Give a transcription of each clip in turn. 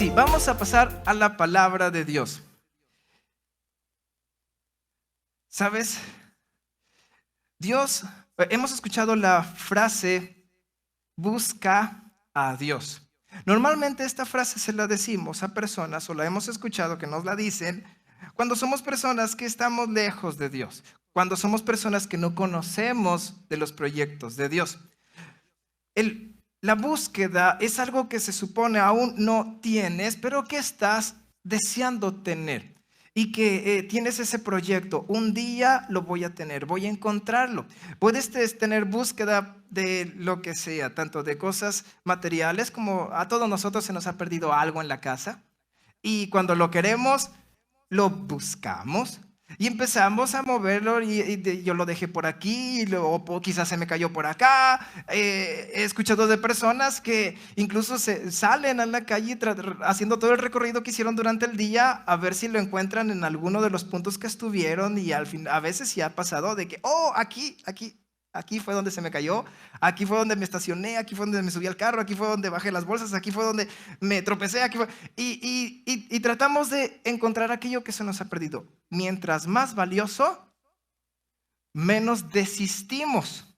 sí, vamos a pasar a la palabra de Dios. ¿Sabes? Dios, hemos escuchado la frase, busca a Dios. Normalmente esta frase se la decimos a personas, o la hemos escuchado que nos la dicen, cuando somos personas que estamos lejos de Dios, cuando somos personas que no conocemos de los proyectos de Dios. La búsqueda es algo que se supone aún no tienes, pero que estás deseando tener. Y que tienes ese proyecto, un día lo voy a tener, voy a encontrarlo. Puedes tener búsqueda de lo que sea, tanto de cosas materiales como a todos nosotros se nos ha perdido algo en la casa. Y cuando lo queremos, lo buscamos y empezamos a moverlo yo lo dejé por aquí, o quizás se me cayó por acá. He escuchado de personas que incluso salen a la calle haciendo todo el recorrido que hicieron durante el día a ver si lo encuentran en alguno de los puntos que estuvieron y al fin, a veces sí ha pasado de que, aquí fue donde se me cayó, aquí fue donde me estacioné, aquí fue donde me subí al carro, aquí fue donde bajé las bolsas, aquí fue donde me tropecé, aquí fue. Y tratamos de encontrar aquello que se nos ha perdido. Mientras más valioso, menos desistimos.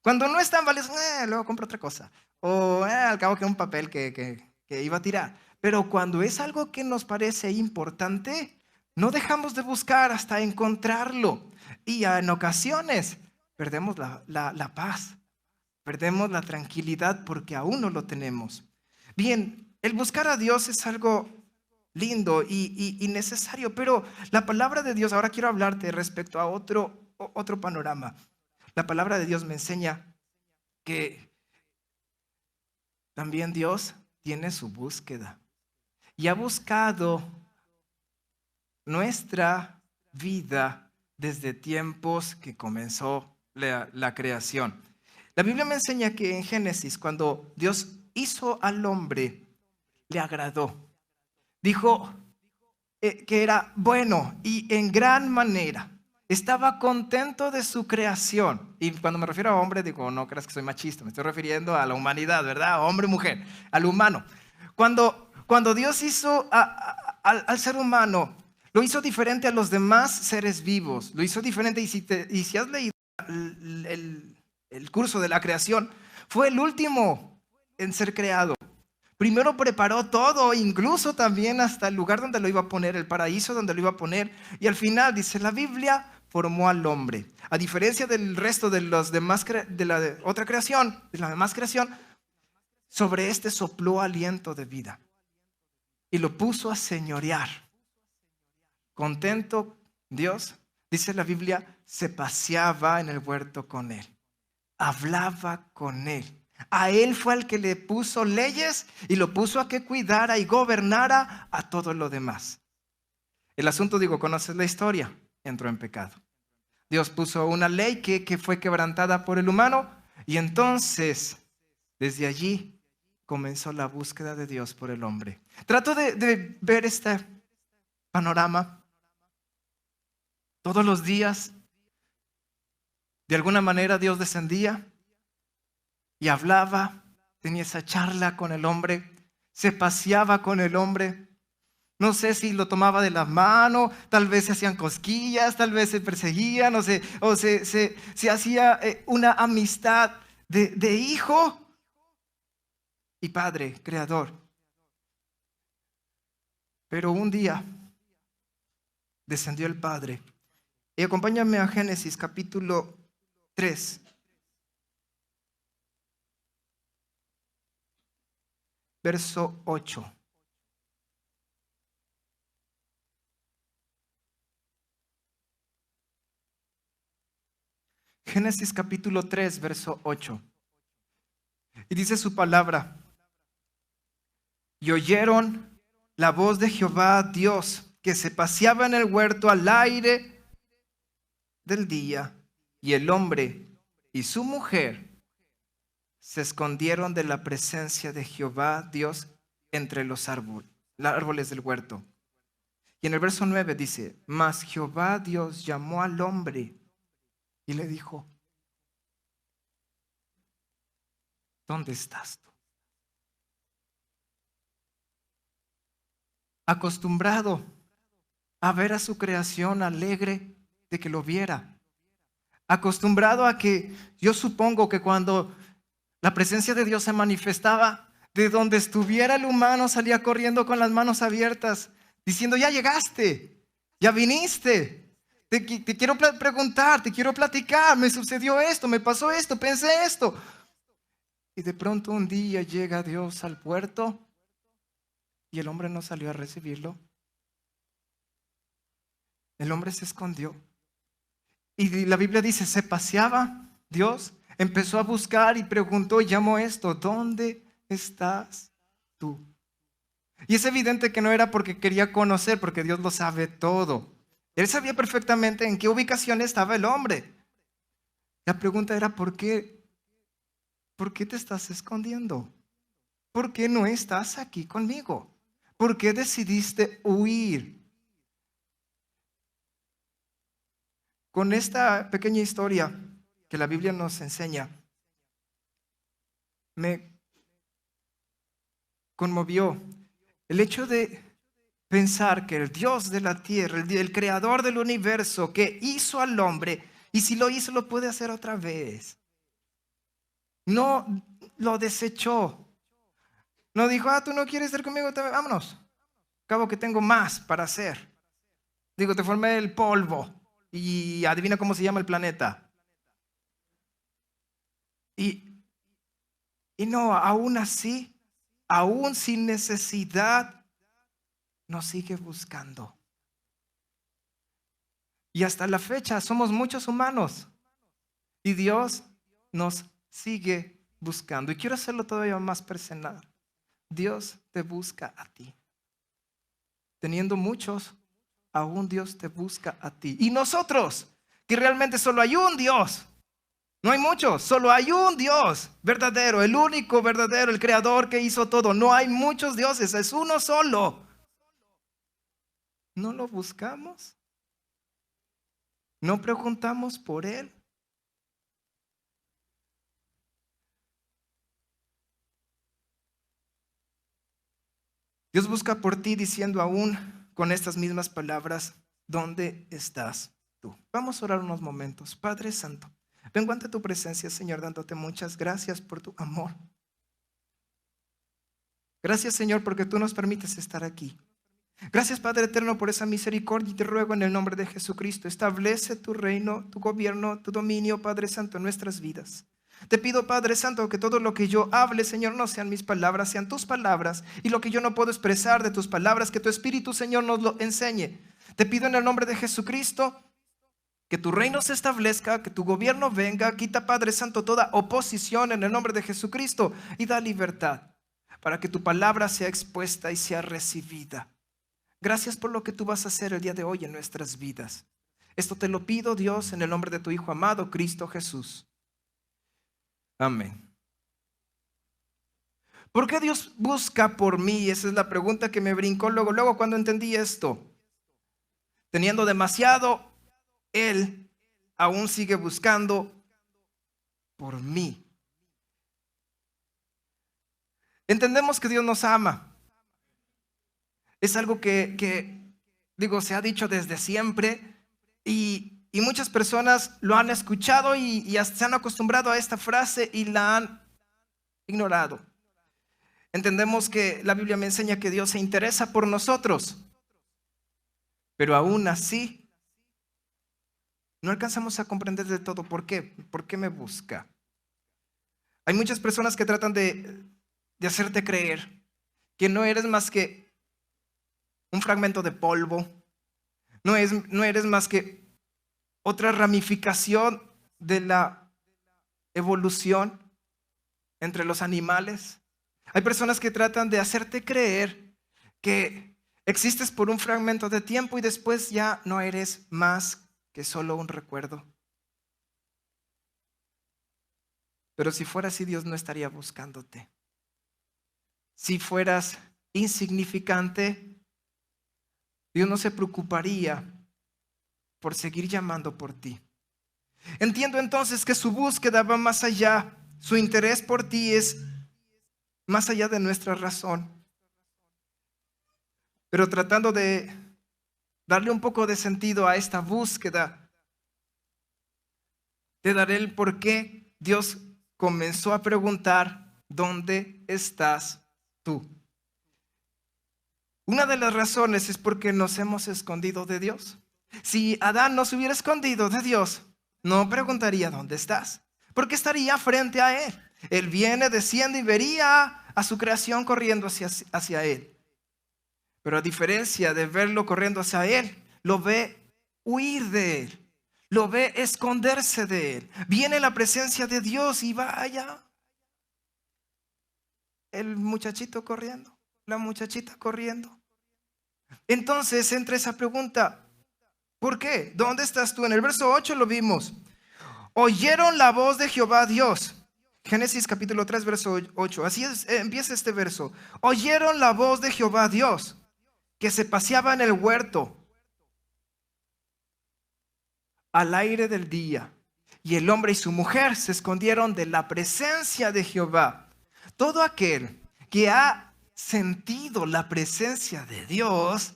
Cuando no es tan valioso, luego compro otra cosa. O al cabo que un papel que iba a tirar. Pero cuando es algo que nos parece importante, no dejamos de buscar hasta encontrarlo. Y en ocasiones perdemos la paz, perdemos la tranquilidad porque aún no lo tenemos. Bien, el buscar a Dios es algo lindo y necesario, pero la palabra de Dios, ahora quiero hablarte respecto a otro panorama. La palabra de Dios me enseña que también Dios tiene su búsqueda y ha buscado nuestra vida desde tiempos que comenzó la creación. La Biblia me enseña que en Génesis, cuando Dios hizo al hombre, le agradó. Dijo que era bueno y en gran manera. Estaba contento de su creación. Y cuando me refiero a hombre, digo, no creas que soy machista, me estoy refiriendo a la humanidad, ¿verdad? Hombre, mujer, al humano. Cuando Dios hizo al ser humano, lo hizo diferente a los demás seres vivos. Lo hizo diferente. Y si has leído el curso de la creación, fue el último en ser creado. Primero preparó todo, incluso también hasta el lugar donde lo iba a poner, el paraíso donde lo iba a poner. Y al final, dice la Biblia, formó al hombre. A diferencia del resto de los demás, de la otra creación, de la demás creación, sobre este sopló aliento de vida y lo puso a señorear. Contento Dios, dice la Biblia, se paseaba en el huerto con él, hablaba con él. A él fue al que le puso leyes y lo puso a que cuidara y gobernara a todo lo demás. El asunto, digo, conoces la historia, entró en pecado. Dios puso una ley que fue quebrantada por el humano y entonces desde allí comenzó la búsqueda de Dios por el hombre. Trato de ver este panorama todos los días. De alguna manera Dios descendía y hablaba, tenía esa charla con el hombre, se paseaba con el hombre. No sé si lo tomaba de la mano, tal vez se hacían cosquillas, tal vez se perseguían, o se hacía una amistad de hijo y padre, creador. Pero un día descendió el Padre. Y acompáñame a Génesis capítulo 3. Verso 8. Génesis capítulo 3, verso 8. Y dice su palabra: y oyeron la voz de Jehová Dios, que se paseaba en el huerto al aire del día, y el hombre y su mujer se escondieron de la presencia de Jehová Dios entre los árboles del huerto. Y en el verso 9 dice: mas Jehová Dios llamó al hombre y le dijo: ¿dónde estás tú? acostumbrado a ver a su creación alegre de que lo viera, acostumbrado a que yo supongo que cuando la presencia de Dios se manifestaba, de donde estuviera el humano salía corriendo con las manos abiertas, diciendo, ya llegaste, ya viniste, te quiero preguntar, te quiero platicar, me sucedió esto, me pasó esto, pensé esto. Y de pronto un día llega Dios al puerto y el hombre no salió a recibirlo. El hombre se escondió. Y la Biblia dice, se paseaba Dios, empezó a buscar y preguntó y llamó esto, ¿dónde estás tú? Y es evidente que no era porque quería conocer, porque Dios lo sabe todo. Él sabía perfectamente en qué ubicación estaba el hombre. La pregunta era, ¿por qué te estás escondiendo? ¿Por qué no estás aquí conmigo? ¿Por qué decidiste huir? Con esta pequeña historia que la Biblia nos enseña, me conmovió el hecho de pensar que el Dios de la tierra, el creador del universo que hizo al hombre, y si lo hizo lo puede hacer otra vez. No lo desechó. No dijo, tú no quieres estar conmigo, vámonos. Acabo que tengo más para hacer. Digo, te formé el polvo y adivina cómo se llama el planeta. Y no, aún así, aún sin necesidad, nos sigue buscando. Y hasta la fecha somos muchos humanos y Dios nos sigue buscando. Y quiero hacerlo todavía más personal. Dios te busca a ti. Teniendo muchos, aún Dios te busca a ti. Y nosotros, que realmente solo hay un Dios. No hay muchos, solo hay un Dios verdadero, el único verdadero, el creador que hizo todo. No hay muchos dioses, es uno solo. ¿No lo buscamos? ¿No preguntamos por Él? Dios busca por ti diciendo aún con estas mismas palabras, ¿dónde estás tú? Vamos a orar unos momentos. Padre Santo, vengo ante tu presencia, Señor, dándote muchas gracias por tu amor. Gracias, Señor, porque tú nos permites estar aquí. Gracias, Padre eterno, por esa misericordia y te ruego en el nombre de Jesucristo, establece tu reino, tu gobierno, tu dominio, Padre Santo, en nuestras vidas. Te pido, Padre Santo, que todo lo que yo hable, Señor, no sean mis palabras, sean tus palabras. Y lo que yo no puedo expresar de tus palabras, que tu Espíritu, Señor, nos lo enseñe. Te pido en el nombre de Jesucristo que tu reino se establezca, que tu gobierno venga. Quita, Padre Santo, toda oposición en el nombre de Jesucristo y da libertad para que tu palabra sea expuesta y sea recibida. Gracias por lo que tú vas a hacer el día de hoy en nuestras vidas. Esto te lo pido, Dios, en el nombre de tu Hijo amado, Cristo Jesús. Amén. ¿Por qué Dios busca por mí? Esa es la pregunta que me brincó luego cuando entendí esto. Teniendo demasiado, Él aún sigue buscando por mí. Entendemos que Dios nos ama. Es algo que se ha dicho desde siempre y muchas personas lo han escuchado y se han acostumbrado a esta frase y la han ignorado. Entendemos que la Biblia me enseña que Dios se interesa por nosotros, pero aún así no alcanzamos a comprender de todo por qué. ¿Por qué me busca? Hay muchas personas que tratan de hacerte creer que no eres más que un fragmento de polvo, no eres más que otra ramificación de la evolución entre los animales. Hay personas que tratan de hacerte creer que existes por un fragmento de tiempo y después ya no eres más que solo un recuerdo. Pero si fuera así, Dios no estaría buscándote. Si fueras insignificante, Dios no se preocuparía por seguir llamando por ti. Entiendo entonces que su búsqueda va más allá. Su interés por ti es más allá de nuestra razón. pero tratando de darle un poco de sentido a esta búsqueda, te daré el por qué Dios comenzó a preguntar, ¿dónde estás tú? Una de las razones es porque nos hemos escondido de Dios. Si Adán no se hubiera escondido de Dios, no preguntaría dónde estás, porque estaría frente a él. Él viene, desciende y vería a su creación corriendo hacia él. Pero a diferencia de verlo corriendo hacia él, lo ve huir de él, lo ve esconderse de él. Viene la presencia de Dios y vaya el muchachito corriendo, la muchachita corriendo. Entonces entra esa pregunta, ¿por qué? ¿Dónde estás tú? En el verso 8 lo vimos. Oyeron la voz de Jehová Dios. Génesis capítulo 3, verso 8. Así es, empieza este verso. Oyeron la voz de Jehová Dios, que se paseaba en el huerto al aire del día. Y el hombre y su mujer se escondieron de la presencia de Jehová. Todo aquel que ha sentido la presencia de Dios,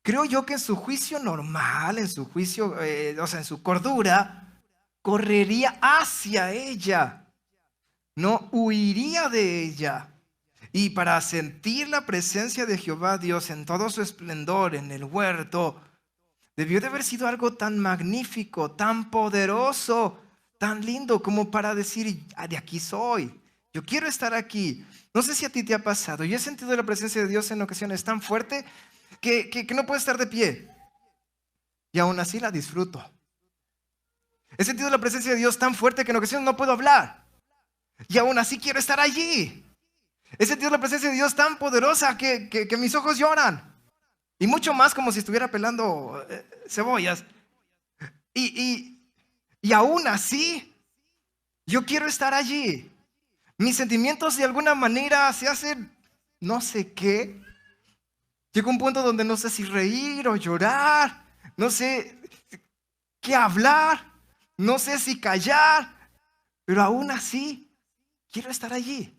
creo yo que en su juicio normal, en su juicio, en su cordura, correría hacia ella, no huiría de ella. Y para sentir la presencia de Jehová Dios en todo su esplendor en el huerto, debió de haber sido algo tan magnífico, tan poderoso, tan lindo como para decir, de aquí soy, yo quiero estar aquí. No sé si a ti te ha pasado, yo he sentido la presencia de Dios en ocasiones tan fuerte que no puedo estar de pie. Y aún así la disfruto. He sentido la presencia de Dios tan fuerte que en ocasiones no puedo hablar. Y aún así quiero estar allí. He sentido la presencia de Dios tan poderosa que mis ojos lloran. Y mucho más como si estuviera pelando cebollas. Y aún así, yo quiero estar allí. Mis sentimientos de alguna manera se hacen no sé qué. Llega un punto donde no sé si reír o llorar. No sé qué hablar. No sé si callar. Pero aún así, quiero estar allí.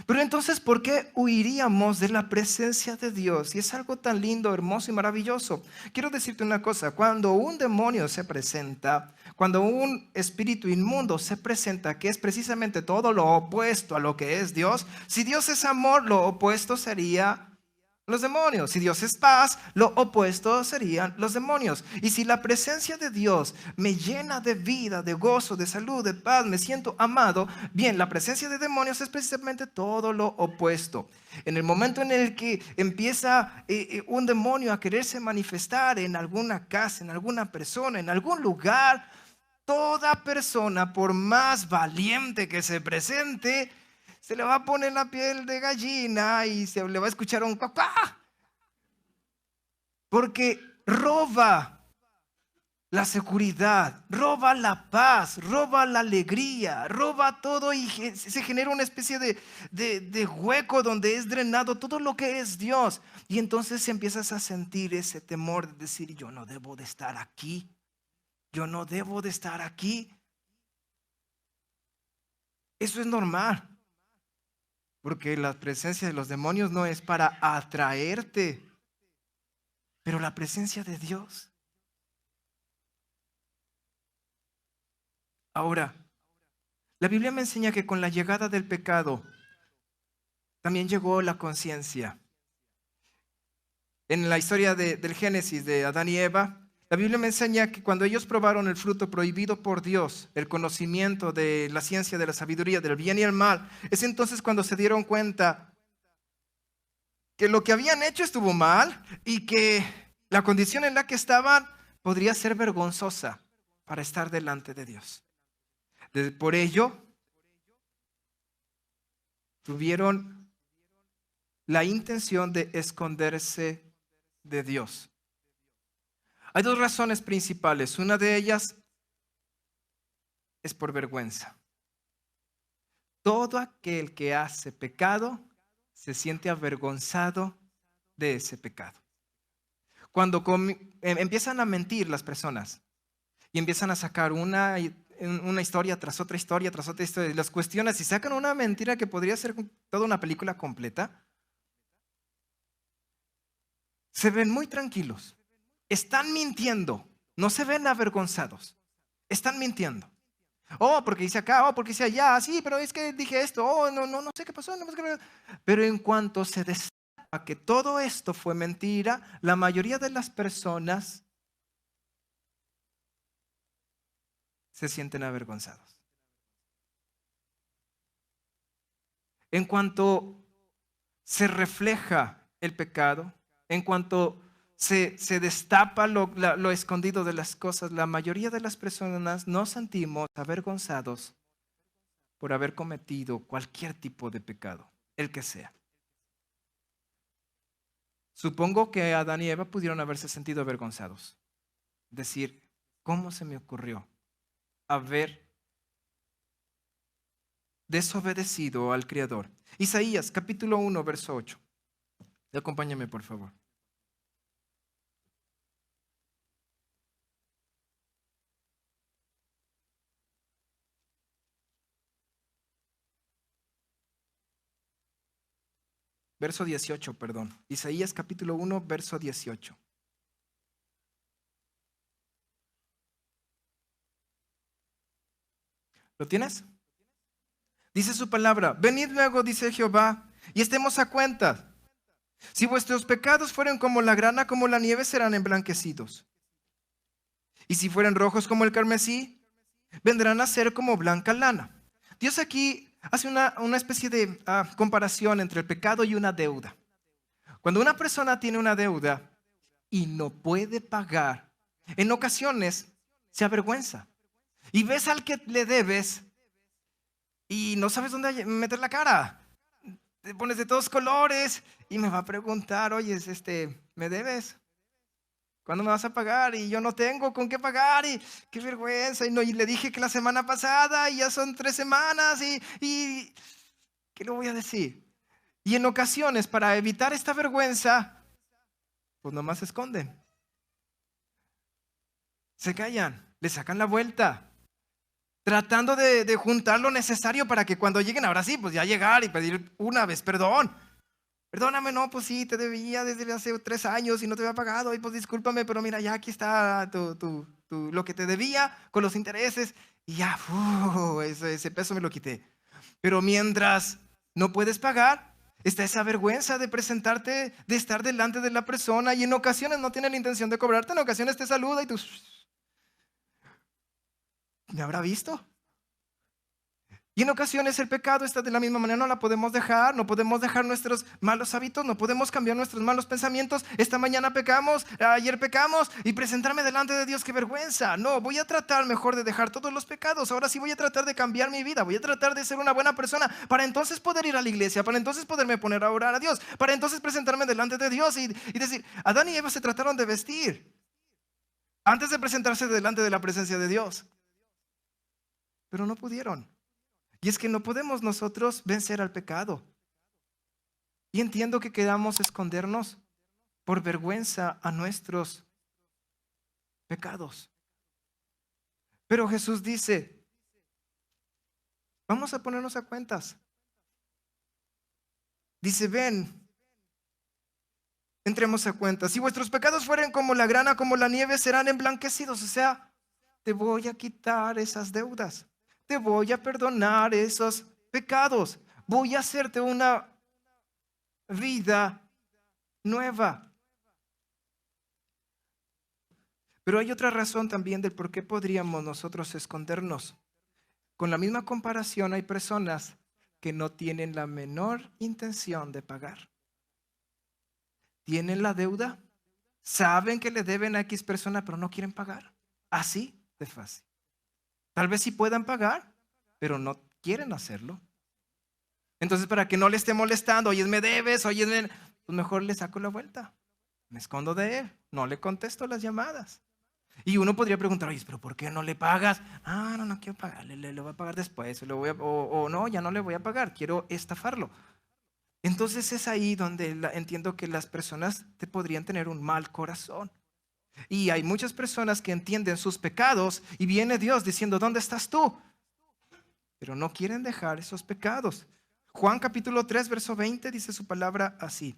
Pero entonces, ¿por qué huiríamos de la presencia de Dios? Y es algo tan lindo, hermoso y maravilloso. Quiero decirte una cosa, cuando un demonio se presenta, cuando un espíritu inmundo se presenta, que es precisamente todo lo opuesto a lo que es Dios, si Dios es amor, lo opuesto sería los demonios. Si Dios es paz, lo opuesto serían los demonios. Y si la presencia de Dios me llena de vida, de gozo, de salud, de paz, me siento amado, bien, la presencia de demonios es precisamente todo lo opuesto. En el momento en el que empieza un demonio a quererse manifestar en alguna casa, en alguna persona, en algún lugar, toda persona, por más valiente que se presente, se le va a poner la piel de gallina y se le va a escuchar un cuacá. Porque roba la seguridad, roba la paz, roba la alegría, roba todo y se genera una especie de hueco donde es drenado todo lo que es Dios. Y entonces empiezas a sentir ese temor de decir, yo no debo de estar aquí, yo no debo de estar aquí. Eso es normal. Porque la presencia de los demonios no es para atraerte, pero la presencia de Dios. Ahora, la Biblia me enseña que con la llegada del pecado también llegó la conciencia. En la historia del Génesis de Adán y Eva, la Biblia me enseña que cuando ellos probaron el fruto prohibido por Dios, el conocimiento de la ciencia, de la sabiduría, del bien y el mal, es entonces cuando se dieron cuenta que lo que habían hecho estuvo mal y que la condición en la que estaban podría ser vergonzosa para estar delante de Dios. Por ello, tuvieron la intención de esconderse de Dios. Hay dos razones principales. Una de ellas es por vergüenza. Todo aquel que hace pecado se siente avergonzado de ese pecado. Cuando empiezan a mentir las personas y empiezan a sacar una historia tras otra historia, tras otra historia, y las cuestionas y sacan una mentira que podría ser toda una película completa, Se ven muy tranquilos. Están mintiendo. No se ven avergonzados. Están mintiendo. Oh, porque hice acá, oh, porque hice allá. Sí, pero es que dije esto. Oh, no sé qué pasó. Pero en cuanto se destapa que todo esto fue mentira, la mayoría de las personas se sienten avergonzados. En cuanto se refleja el pecado, en cuanto se destapa lo escondido de las cosas, la mayoría de las personas nos sentimos avergonzados por haber cometido cualquier tipo de pecado, el que sea. Supongo que Adán y Eva pudieron haberse sentido avergonzados. Decir, ¿cómo se me ocurrió haber desobedecido al Creador? Isaías capítulo 1, verso 8. Acompáñame, por favor. Verso 18, perdón. Isaías capítulo 1, verso 18. ¿Lo tienes? Dice su palabra, venid luego, dice Jehová, y estemos a cuentas. Si vuestros pecados fueren como la grana, como la nieve, serán emblanquecidos. Y si fueren rojos como el carmesí, vendrán a ser como blanca lana. Dios aquí hace una especie de comparación entre el pecado y una deuda. Cuando una persona tiene una deuda y no puede pagar, en ocasiones se avergüenza. Y ves al que le debes y no sabes dónde meter la cara. Te pones de todos colores y me va a preguntar, oye, ¿me debes? ¿Cuándo me vas a pagar? Y yo no tengo con qué pagar y qué vergüenza. Y le dije que la semana pasada y ya son 3 semanas y ¿qué le voy a decir? Y en ocasiones, para evitar esta vergüenza, pues nomás se esconden. Se callan, le sacan la vuelta, tratando de juntar lo necesario para que cuando lleguen, ahora sí, pues ya llegar y pedir una vez perdón. Perdóname, no, pues sí, te debía desde hace 3 años y no te había pagado. Y pues discúlpame, pero mira, ya aquí está lo que te debía con los intereses. Y ya, ese peso me lo quité. Pero mientras no puedes pagar, está esa vergüenza de presentarte, de estar delante de la persona. Y en ocasiones no tiene la intención de cobrarte, en ocasiones te saluda y tú, ¿me habrá visto? Y en ocasiones el pecado está de la misma manera, no la podemos dejar, no podemos dejar nuestros malos hábitos, no podemos cambiar nuestros malos pensamientos. Esta mañana pecamos, ayer pecamos y presentarme delante de Dios, qué vergüenza. No, voy a tratar mejor de dejar todos los pecados. Ahora sí voy a tratar de cambiar mi vida, voy a tratar de ser una buena persona para entonces poder ir a la iglesia, para entonces poderme poner a orar a Dios, para entonces presentarme delante de Dios y decir, Adán y Eva se trataron de vestir antes de presentarse delante de la presencia de Dios, pero no pudieron. Y es que no podemos nosotros vencer al pecado. Y entiendo que queramos escondernos por vergüenza a nuestros pecados. Pero Jesús dice, vamos a ponernos a cuentas. Dice, ven, entremos a cuentas. Si vuestros pecados fueren como la grana, como la nieve, serán emblanquecidos. O sea, te voy a quitar esas deudas. Te voy a perdonar esos pecados. Voy a hacerte una vida nueva. Pero hay otra razón también del por qué podríamos nosotros escondernos. Con la misma comparación hay personas que no tienen la menor intención de pagar. Tienen la deuda, saben que le deben a X persona, pero no quieren pagar. Así de fácil. Tal vez sí puedan pagar, pero no quieren hacerlo. Entonces, para que no le esté molestando, oye, me debes, oye, pues mejor le saco la vuelta. Me escondo de él, no le contesto las llamadas. Y uno podría preguntar, oye, pero ¿por qué no le pagas? No quiero pagarle, le voy a pagar después, o no, ya no le voy a pagar, quiero estafarlo. Entonces es ahí donde entiendo que las personas te podrían tener un mal corazón. Y hay muchas personas que entienden sus pecados y viene Dios diciendo, ¿dónde estás tú? Pero no quieren dejar esos pecados. Juan capítulo 3, verso 20 dice su palabra así.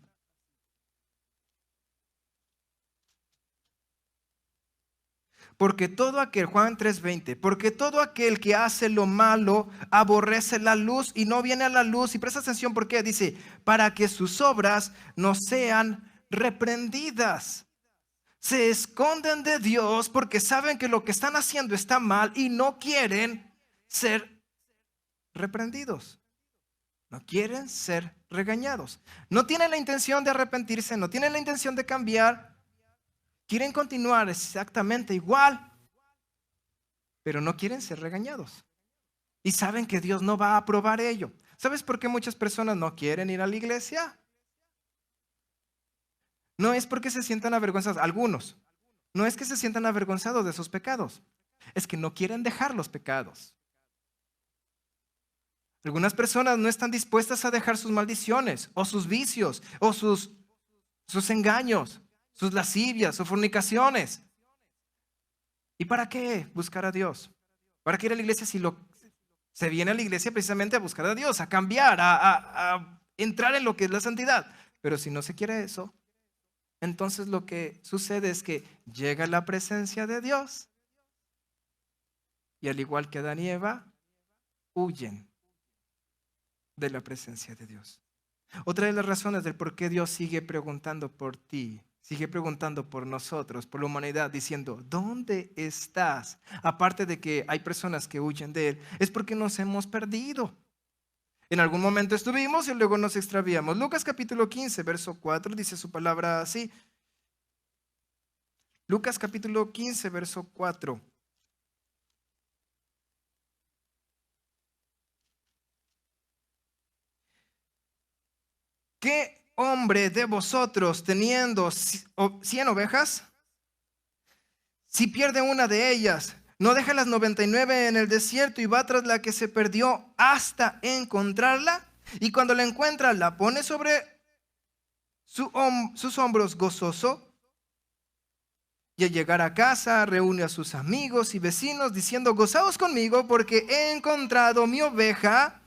Porque todo aquel, Juan 3:20, porque todo aquel que hace lo malo aborrece la luz y no viene a la luz. Y presta atención porque dice, para que sus obras no sean reprendidas. Se esconden de Dios porque saben que lo que están haciendo está mal y no quieren ser reprendidos. No quieren ser regañados. No tienen la intención de arrepentirse, no tienen la intención de cambiar. Quieren continuar exactamente igual, pero no quieren ser regañados. Y saben que Dios no va a aprobar ello. ¿Sabes por qué muchas personas no quieren ir a la iglesia? No es porque se sientan avergonzados, algunos. No es que se sientan avergonzados de sus pecados. Es que no quieren dejar los pecados. Algunas personas no están dispuestas a dejar sus maldiciones, o sus vicios, o sus engaños, sus lascivias, sus fornicaciones. ¿Y para qué buscar a Dios? ¿Para qué ir a la iglesia si se viene a la iglesia precisamente a buscar a Dios, a cambiar, a entrar en lo que es la santidad? Pero si no se quiere eso, entonces lo que sucede es que llega la presencia de Dios y al igual que Adán y Eva, huyen de la presencia de Dios. Otra de las razones del por qué Dios sigue preguntando por ti, sigue preguntando por nosotros, por la humanidad, diciendo, ¿dónde estás? Aparte de que hay personas que huyen de Él, es porque nos hemos perdido. En algún momento estuvimos y luego nos extraviamos. Lucas capítulo 15, verso 4, dice su palabra así. Lucas capítulo 15, verso 4. ¿Qué hombre de vosotros teniendo 100 ovejas, si pierde una de ellas, no deja las 99 en el desierto y va tras la que se perdió hasta encontrarla? Y cuando la encuentra, la pone sobre sus hombros gozoso. Y al llegar a casa, reúne a sus amigos y vecinos diciendo, gozaos conmigo porque he encontrado mi oveja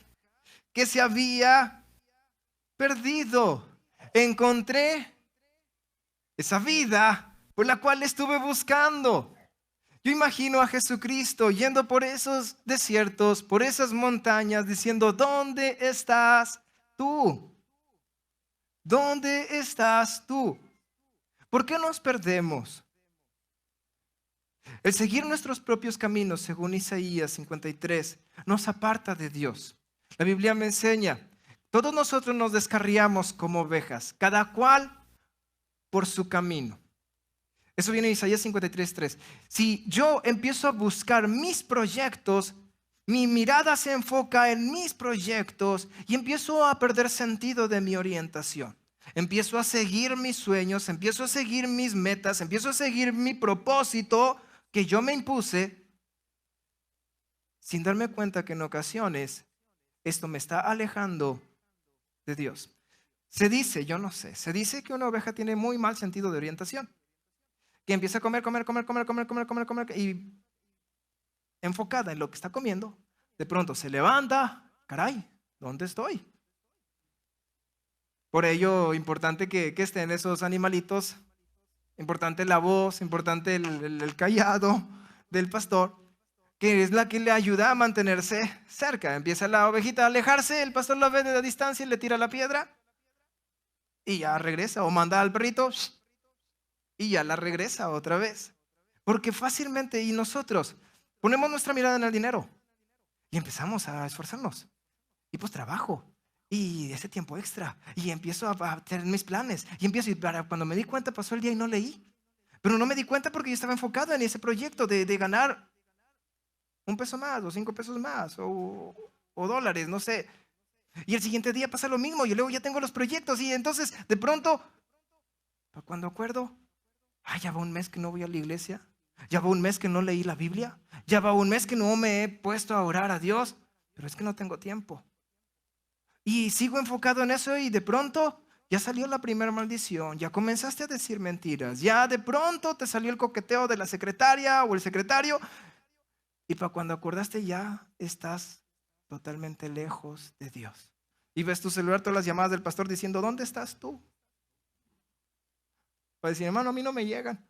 que se había perdido. Encontré esa vida por la cual estuve buscando. Yo imagino a Jesucristo yendo por esos desiertos, por esas montañas, diciendo, ¿dónde estás tú? ¿Dónde estás tú? ¿Por qué nos perdemos? El seguir nuestros propios caminos, según Isaías 53, nos aparta de Dios. La Biblia me enseña, todos nosotros nos descarriamos como ovejas, cada cual por su camino. Eso viene en Isaías 53:3. Si yo empiezo a buscar mis proyectos, mi mirada se enfoca en mis proyectos y empiezo a perder sentido de mi orientación. Empiezo a seguir mis sueños, empiezo a seguir mis metas, empiezo a seguir mi propósito que yo me impuse, sin darme cuenta que en ocasiones esto me está alejando de Dios. Se dice, yo no sé, se dice que una oveja tiene muy mal sentido de orientación, que empieza a comer y enfocada en lo que está comiendo, de pronto se levanta, caray, ¿dónde estoy? Por ello, importante que estén esos animalitos, importante la voz, importante el callado del pastor, que es la que le ayuda a mantenerse cerca. Empieza la ovejita a alejarse, el pastor la ve de la distancia y le tira la piedra y ya regresa, o manda al perrito y ya la regresa otra vez. Porque fácilmente, y nosotros ponemos nuestra mirada en el dinero y empezamos a esforzarnos. Y pues trabajo y ese tiempo extra y empiezo a tener mis planes y para cuando me di cuenta pasó el día y no leí. Pero no me di cuenta porque yo estaba enfocado en ese proyecto de ganar $1 más o 5 pesos más o dólares, no sé. Y el siguiente día pasa lo mismo y luego ya tengo los proyectos y entonces de pronto, cuando acuerdo, ya va un mes que no voy a la iglesia, ya va un mes que no leí la Biblia, ya va un mes que no me he puesto a orar a Dios, pero es que no tengo tiempo. Y sigo enfocado en eso y de pronto ya salió la primera maldición, ya comenzaste a decir mentiras, ya de pronto te salió el coqueteo de la secretaria o el secretario y para cuando acordaste ya estás totalmente lejos de Dios. Y ves tu celular, todas las llamadas del pastor diciendo, ¿dónde estás tú? Para decir, hermano, a mí no me llegan.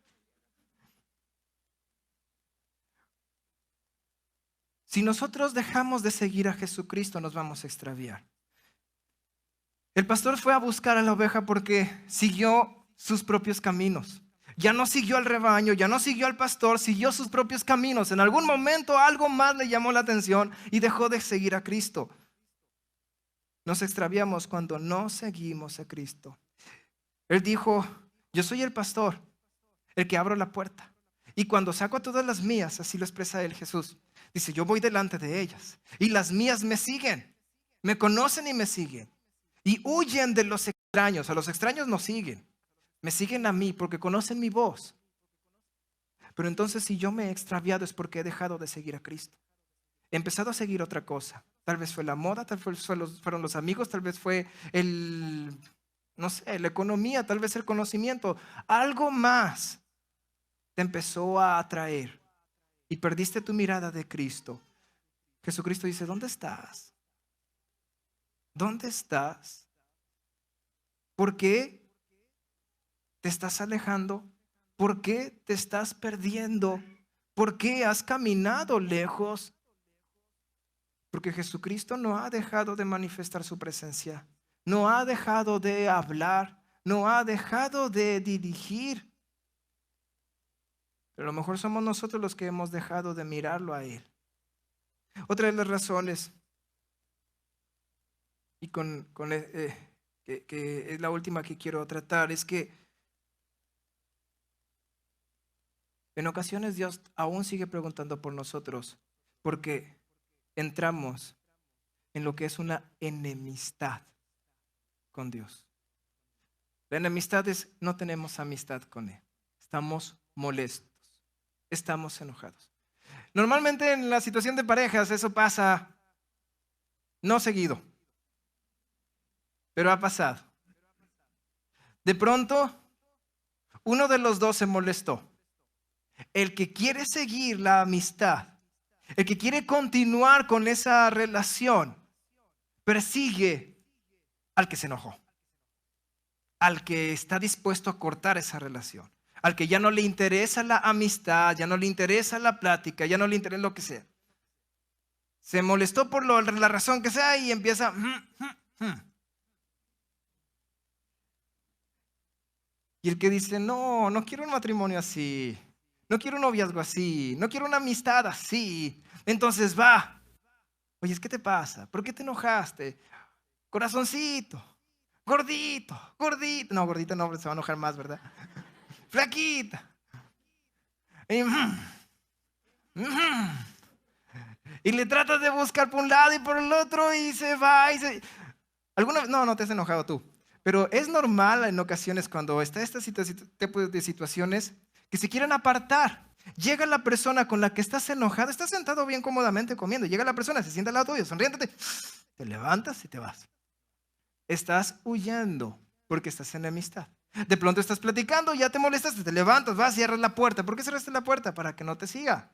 Si nosotros dejamos de seguir a Jesucristo, nos vamos a extraviar. El pastor fue a buscar a la oveja porque siguió sus propios caminos. Ya no siguió al rebaño, ya no siguió al pastor, siguió sus propios caminos. En algún momento algo más le llamó la atención y dejó de seguir a Cristo. Nos extraviamos cuando no seguimos a Cristo. Él dijo, yo soy el pastor, el que abro la puerta. Y cuando saco a todas las mías, así lo expresa él, Jesús, dice, yo voy delante de ellas y las mías me siguen, me conocen y me siguen. Y huyen de los extraños. A los extraños no siguen, me siguen a mí porque conocen mi voz. Pero entonces si yo me he extraviado es porque he dejado de seguir a Cristo. He empezado a seguir otra cosa. Tal vez fue la moda, tal vez fueron los amigos, tal vez fue no sé, la economía, tal vez el conocimiento. Algo más te empezó a atraer y perdiste tu mirada de Cristo. Jesucristo dice, ¿dónde estás? ¿Dónde estás? ¿Por qué te estás alejando? ¿Por qué te estás perdiendo? ¿Por qué has caminado lejos? Porque Jesucristo no ha dejado de manifestar su presencia, no ha dejado de hablar, no ha dejado de dirigir. Pero a lo mejor somos nosotros los que hemos dejado de mirarlo a Él. Otra de las razones, y que es la última que quiero tratar, es que en ocasiones Dios aún sigue preguntando por nosotros, porque entramos en lo que es una enemistad con Dios. La enemistad es no tenemos amistad con Él. Estamos molestos, estamos enojados. Normalmente en la situación de parejas eso pasa no seguido, pero ha pasado. De pronto, uno de los dos se molestó. El que quiere seguir la amistad, el que quiere continuar con esa relación, persigue al que se enojó, al que está dispuesto a cortar esa relación, al que ya no le interesa la amistad, ya no le interesa la plática, ya no le interesa lo que sea. Se molestó por la razón que sea y empieza... Y el que dice, no, no quiero un matrimonio así, no quiero un noviazgo así, no quiero una amistad así. Entonces va, oye, ¿qué te pasa? ¿Por qué te enojaste? Corazoncito, gordito, gordito. No, gordito no, se va a enojar más, ¿verdad? Flaquita. Y le tratas de buscar por un lado y por el otro y se va. No te has enojado tú. Pero es normal en ocasiones cuando está este tipo de situaciones que se quieren apartar. Llega la persona con la que estás enojado, estás sentado bien cómodamente comiendo. Llega la persona, se sienta al lado tuyo, sonriéndote. Te levantas y te vas. Estás huyendo porque estás en enemistad. De pronto estás platicando, ya te molestas, te levantas, vas, cierras la puerta. ¿Por qué cerraste la puerta? Para que no te siga.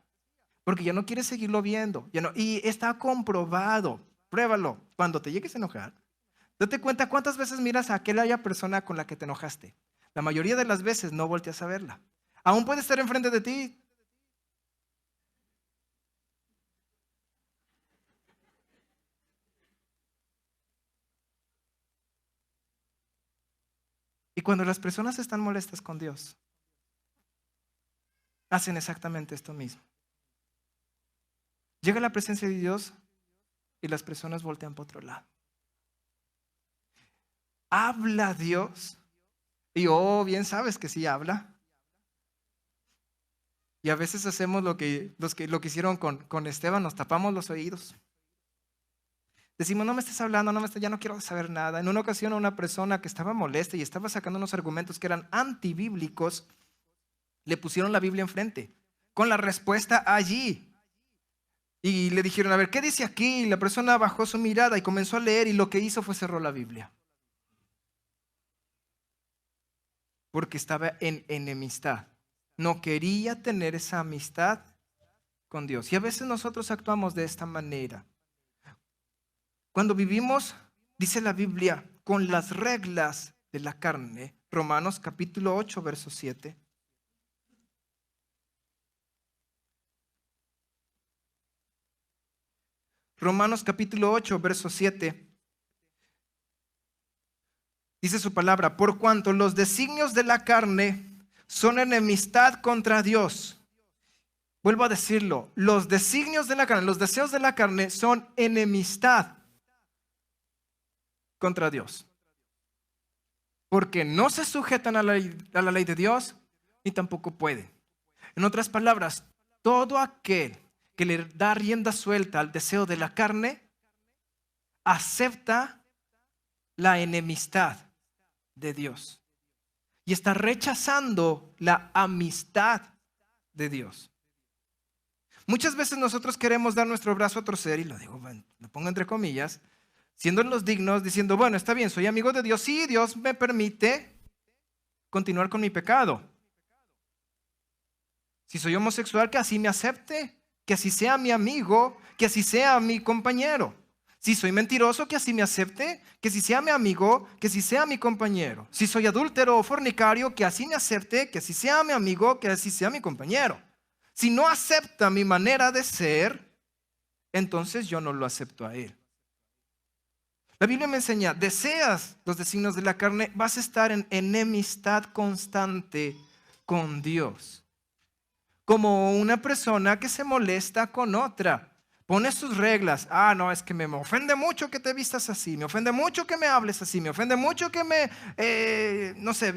Porque ya no quieres seguirlo viendo. Y está comprobado. Pruébalo. Cuando te llegues a enojar, date cuenta cuántas veces miras a aquella persona con la que te enojaste. La mayoría de las veces no volteas a verla. Aún puede estar enfrente de ti. Y cuando las personas están molestas con Dios, hacen exactamente esto mismo. Llega la presencia de Dios y las personas voltean para otro lado. Habla Dios. Y bien sabes que sí habla. Y a veces hacemos lo que hicieron con Esteban, nos tapamos los oídos. Decimos, no me estés hablando, ya no quiero saber nada. En una ocasión a una persona que estaba molesta y estaba sacando unos argumentos que eran antibíblicos, le pusieron la Biblia enfrente, con la respuesta allí. Y le dijeron, a ver, ¿qué dice aquí? Y la persona bajó su mirada y comenzó a leer y lo que hizo fue cerró la Biblia. Porque estaba en enemistad. No quería tener esa amistad con Dios. Y a veces nosotros actuamos de esta manera. Cuando vivimos, dice la Biblia, con las reglas de la carne, Romanos capítulo 8, verso 7. Romanos capítulo 8, verso 7. Dice su palabra, por cuanto los designios de la carne son enemistad contra Dios. Vuelvo a decirlo, los designios de la carne, los deseos de la carne son enemistad contra Dios. Porque no se sujetan a la ley de Dios ni tampoco pueden. En otras palabras, todo aquel que le da rienda suelta al deseo de la carne, acepta la enemistad de Dios y está rechazando la amistad de Dios. Muchas veces nosotros queremos dar nuestro brazo a torcer, y lo digo, bueno, lo pongo entre comillas, siendo los dignos, diciendo, bueno, está bien, soy amigo de Dios, sí, Dios me permite continuar con mi pecado. Si soy homosexual, que así me acepte, que así sea mi amigo, que así sea mi compañero. Si soy mentiroso, que así me acepte, que así sea mi amigo, que así sea mi compañero. Si soy adúltero o fornicario, que así me acepte, que así sea mi amigo, que así sea mi compañero. Si no acepta mi manera de ser, entonces yo no lo acepto a él. La Biblia me enseña, deseas los designios de la carne, vas a estar en enemistad constante con Dios. Como una persona que se molesta con otra. Pone sus reglas. Ah, no, es que me ofende mucho que te vistas así. Me ofende mucho que me hables así. Me ofende mucho que no sé,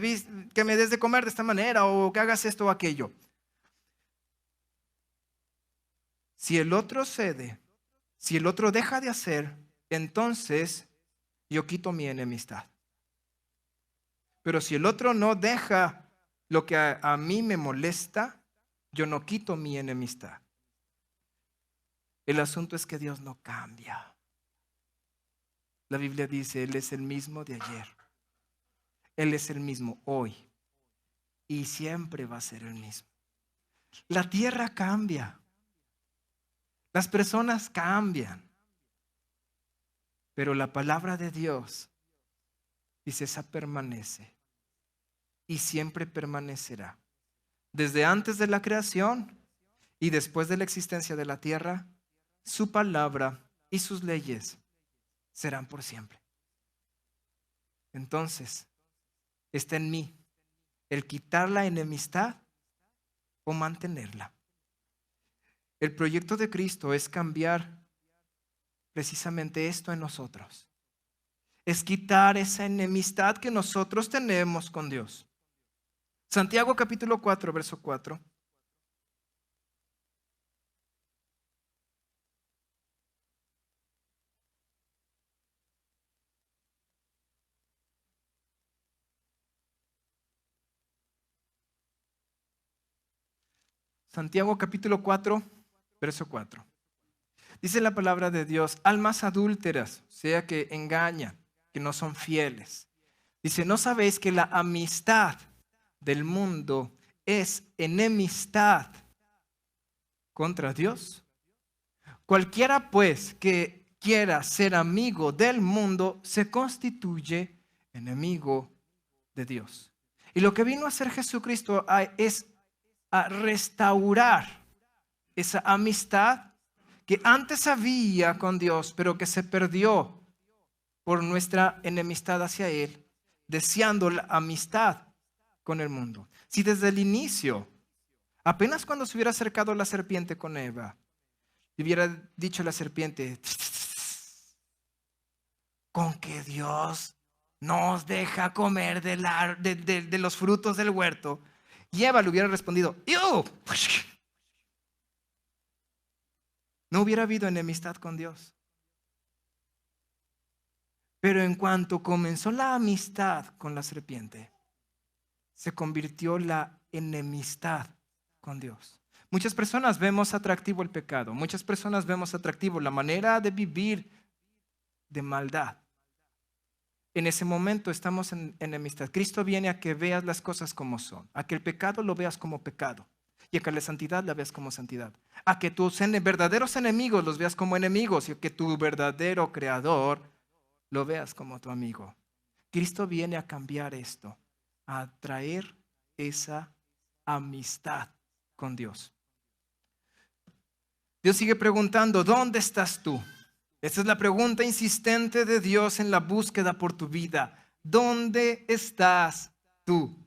que me des de comer de esta manera o que hagas esto o aquello. Si el otro cede, si el otro deja de hacer, entonces yo quito mi enemistad. Pero si el otro no deja lo que a mí me molesta, yo no quito mi enemistad. El asunto es que Dios no cambia. La Biblia dice, Él es el mismo de ayer. Él es el mismo hoy. Y siempre va a ser el mismo. La tierra cambia. Las personas cambian. Pero la palabra de Dios, dice, esa permanece. Y siempre permanecerá. Desde antes de la creación y después de la existencia de la tierra, su palabra y sus leyes serán por siempre. Entonces, está en mí el quitar la enemistad o mantenerla. El proyecto de Cristo es cambiar precisamente esto en nosotros. Es quitar esa enemistad que nosotros tenemos con Dios. Santiago capítulo 4, verso 4. Santiago capítulo 4, verso 4. Dice la palabra de Dios, almas adúlteras, o sea que engañan, que no son fieles. Dice, ¿no sabéis que la amistad del mundo es enemistad contra Dios? Cualquiera pues que quiera ser amigo del mundo se constituye enemigo de Dios. Y lo que vino a hacer Jesucristo es a restaurar esa amistad que antes había con Dios, pero que se perdió por nuestra enemistad hacia Él, deseando la amistad con el mundo. Si desde el inicio, apenas cuando se hubiera acercado la serpiente con Eva, le hubiera dicho a la serpiente, con que Dios nos deja comer de los frutos del huerto, y Eva le hubiera respondido, ¡Ew! No hubiera habido enemistad con Dios. Pero en cuanto comenzó la amistad con la serpiente, se convirtió la enemistad con Dios. Muchas personas vemos atractivo el pecado. Muchas personas vemos atractivo la manera de vivir de maldad. En ese momento estamos en enemistad. Cristo viene a que veas las cosas como son, a que el pecado lo veas como pecado y a que la santidad la veas como santidad, a que tus verdaderos enemigos los veas como enemigos y a que tu verdadero creador lo veas como tu amigo. Cristo viene a cambiar esto, a traer esa amistad con Dios. Dios sigue preguntando, ¿dónde estás tú? Esa es la pregunta insistente de Dios en la búsqueda por tu vida. ¿Dónde estás tú?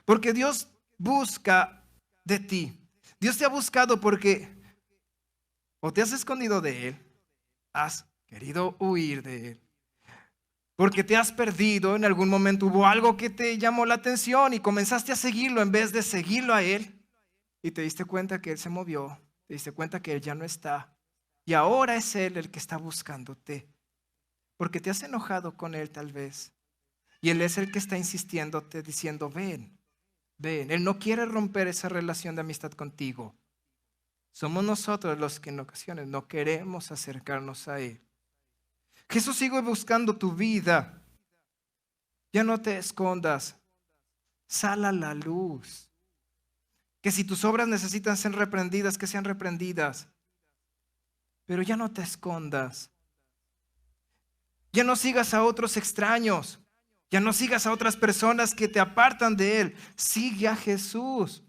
Porque Dios busca de ti. Dios te ha buscado porque o te has escondido de Él, has querido huir de Él, porque te has perdido, en algún momento hubo algo que te llamó la atención y comenzaste a seguirlo en vez de seguirlo a Él y te diste cuenta que Él se movió, te diste cuenta que Él ya no está y ahora es Él el que está buscándote, porque te has enojado con Él tal vez y Él es el que está insistiéndote diciendo ven, ven. Él no quiere romper esa relación de amistad contigo. Somos nosotros los que en ocasiones no queremos acercarnos a Él. Jesús sigue buscando tu vida. Ya no te escondas. Sal a la luz. Que si tus obras necesitan ser reprendidas, que sean reprendidas. Pero ya no te escondas. Ya no sigas a otros extraños. Ya no sigas a otras personas que te apartan de Él. Sigue a Jesús.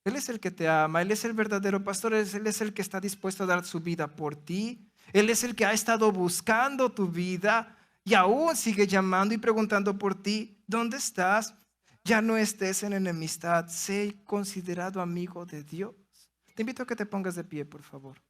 Él es el que te ama. Él es el verdadero pastor. Él es el que está dispuesto a dar su vida por ti. Él es el que ha estado buscando tu vida y aún sigue llamando y preguntando por ti. ¿Dónde estás? Ya no estés en enemistad. Sé considerado amigo de Dios. Te invito a que te pongas de pie, por favor.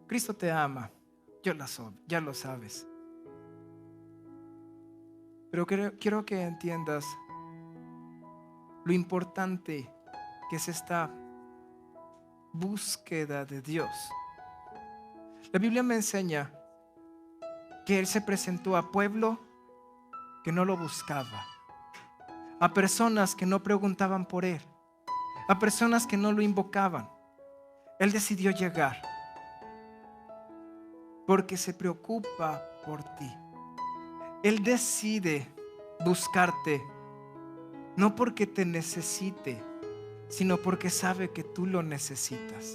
Cristo te ama. Ya lo sabes. Pero quiero que entiendas lo importante que es esta búsqueda de Dios. La Biblia me enseña que Él se presentó a pueblo que no lo buscaba, a personas que no preguntaban por Él, a personas que no lo invocaban. Él decidió llegar porque se preocupa por ti. Él decide buscarte, no porque te necesite, sino porque sabe que tú lo necesitas.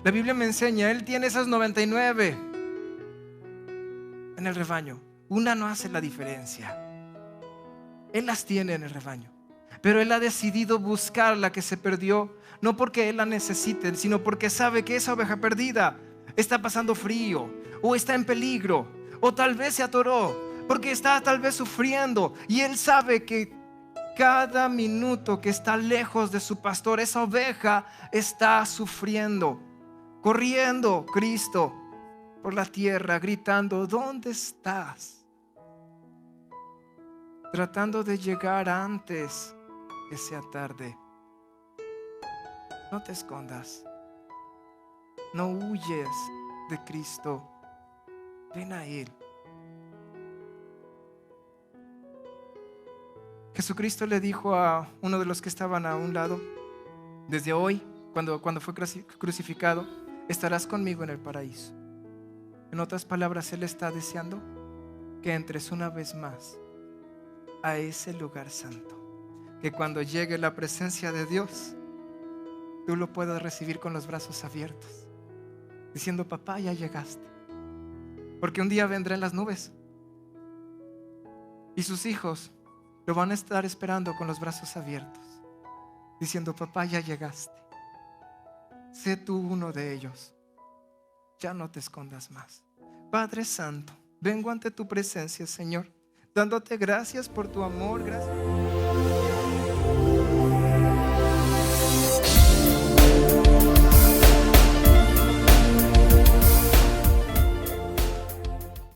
La Biblia me enseña, Él tiene esas 99 en el rebaño. Una no hace la diferencia. Él las tiene en el rebaño, pero Él ha decidido buscar la que se perdió, no porque Él la necesite, sino porque sabe que esa oveja perdida está pasando frío, o está en peligro, o tal vez se atoró, porque está tal vez sufriendo, y Él sabe que cada minuto que está lejos de su pastor, esa oveja está sufriendo, corriendo Cristo por la tierra, gritando, ¿dónde estás? Tratando de llegar antes que sea tarde. No te escondas. No huyes de Cristo. Ven a Él. Jesucristo le dijo a uno de los que estaban a un lado, desde hoy, cuando fue crucificado, estarás conmigo en el paraíso. En otras palabras, Él está deseando que entres una vez más a ese lugar santo, que cuando llegue la presencia de Dios, tú lo puedas recibir con los brazos abiertos, diciendo, papá, ya llegaste. Porque un día vendrá en las nubes y sus hijos lo van a estar esperando con los brazos abiertos, diciendo, papá, ya llegaste. Sé tú uno de ellos. Ya no te escondas más. Padre Santo, vengo ante tu presencia, Señor, dándote gracias por tu amor. Gracias.